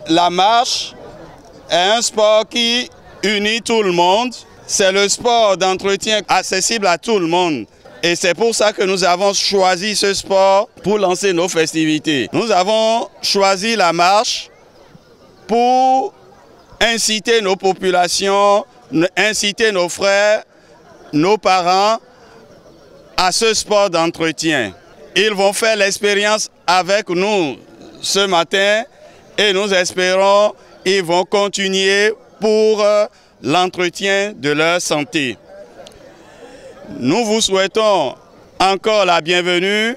La marche est un sport qui unit tout le monde. C'est le sport d'entretien accessible à tout le monde. Et c'est pour ça que nous avons choisi ce sport pour lancer nos festivités. Nous avons choisi la marche pour inciter nos populations, inciter nos frères, nos parents à ce sport d'entretien. Ils vont faire l'expérience avec nous ce matin et nous espérons qu'ils vont continuer pour l'entretien de leur santé. Nous vous souhaitons encore la bienvenue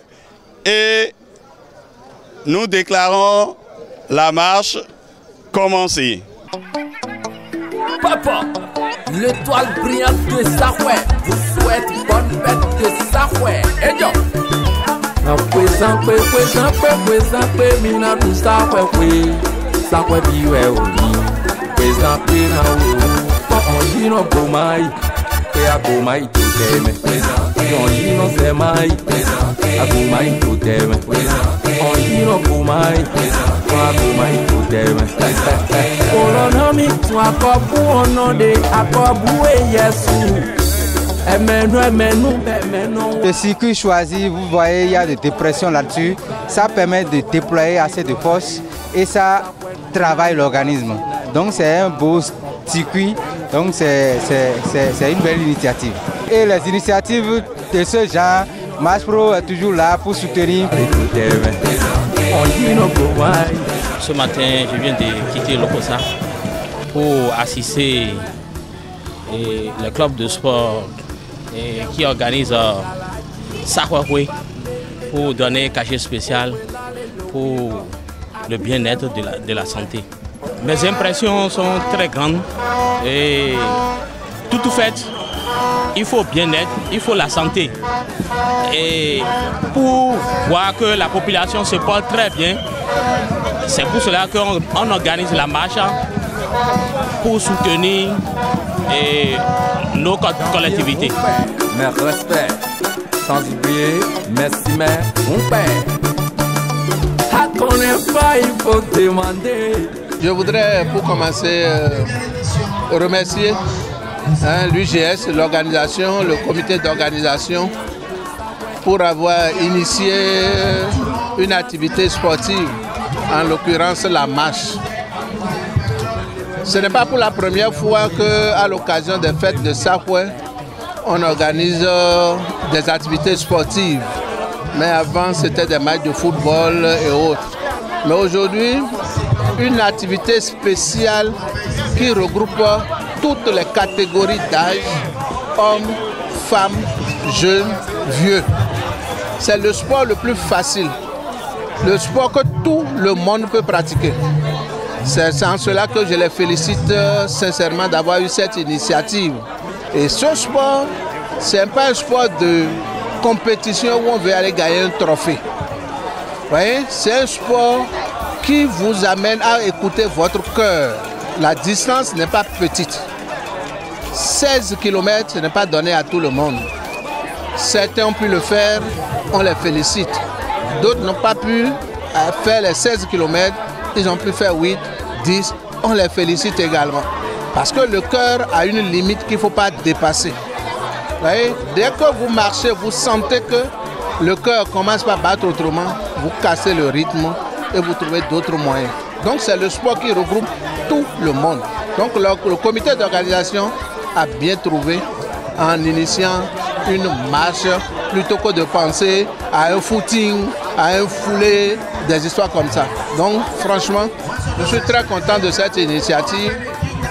et nous déclarons la marche commencée. Papa, l'étoile brillante de Sahoué vous souhaite bonne fête de Sahoué. Et yo! Le circuit choisi, vous voyez, il y a des dépressions là-dessus. Ça permet de déployer assez de force et ça travaille l'organisme. Donc c'est un beau circuit, donc c'est une belle initiative. Et les initiatives de ce genre, Marche Pro est toujours là pour soutenir. Ce matin, je viens de quitter l'Okosa pour assister le club de sport qui organise Sahoué pour donner un cachet spécial pour le bien-être de la santé. Mes impressions sont très grandes et tout fait, il faut bien-être, il faut la santé. Et pour voir que la population se porte très bien, c'est pour cela qu'on organise la marche pour soutenir nos collectivités. Mes respects, sans oublier, merci, mon père. À connaître pas, il faut demander. Je voudrais, pour commencer, remercier l'UGS, l'organisation, le comité d'organisation, pour avoir initié une activité sportive, en l'occurrence la marche. Ce n'est pas pour la première fois qu'à l'occasion des fêtes de Sahoué, on organise des activités sportives. Mais avant, c'était des matchs de football et autres. Mais aujourd'hui, une activité spéciale qui regroupe toutes les catégories d'âge, hommes, femmes, jeunes, vieux. C'est le sport le plus facile, le sport que tout le monde peut pratiquer. C'est en cela que je les félicite sincèrement d'avoir eu cette initiative. Et ce sport, ce n'est pas un sport de compétition où on veut aller gagner un trophée. Vous voyez, c'est un sport qui vous amène à écouter votre cœur. La distance n'est pas petite. 16 km, ce n'est pas donné à tout le monde. Certains ont pu le faire, on les félicite. D'autres n'ont pas pu faire les 16 km, ils ont pu faire 8, 10, on les félicite également. Parce que le cœur a une limite qu'il ne faut pas dépasser. Vous voyez, dès que vous marchez, vous sentez que le cœur commence à battre autrement, vous cassez le rythme et vous trouvez d'autres moyens. Donc c'est le sport qui regroupe tout le monde. Donc le comité d'organisation a bien trouvé en initiant une marche plutôt que de penser à un footing, à un foulé, des histoires comme ça. Donc franchement, je suis très content de cette initiative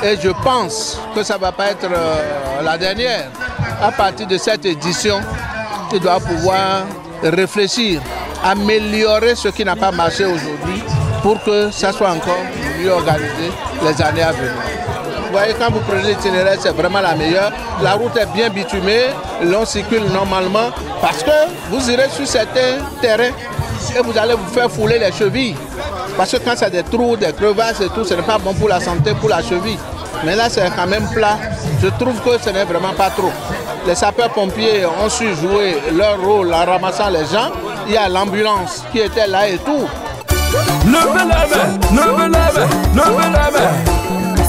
et je pense que ça ne va pas être la dernière. À partir de cette édition, il doit pouvoir réfléchir, améliorer ce qui n'a pas marché aujourd'hui pour que ça soit encore mieux organisé les années à venir. Vous voyez, quand vous prenez l'itinéraire, c'est vraiment la meilleure. La route est bien bitumée, l'on circule normalement parce que vous irez sur certains terrains et vous allez vous faire fouler les chevilles. Parce que quand c'est des trous, des crevasses et tout, ce n'est pas bon pour la santé, pour la cheville. Mais là, c'est quand même plat. Je trouve que ce n'est vraiment pas trop. Les sapeurs-pompiers ont su jouer leur rôle en ramassant les gens. Il y a l'ambulance qui était là et tout. levez les mains.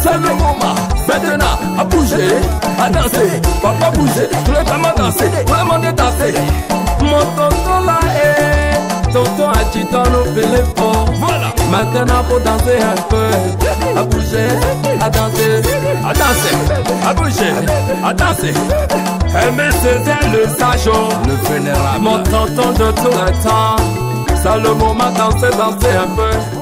C'est le moment, maintenant, à bouger, à danser. Papa bouger, je voulais vraiment danser, vraiment danser. Mon tonton là est, tonton a dit dans nos téléphones. Voilà, maintenant faut danser un peu, à bouger, à danser, à bouger, à danser. Aimer c'était le sage, le vénérable. Mon tonton de tout le temps, c'est le moment danser un peu.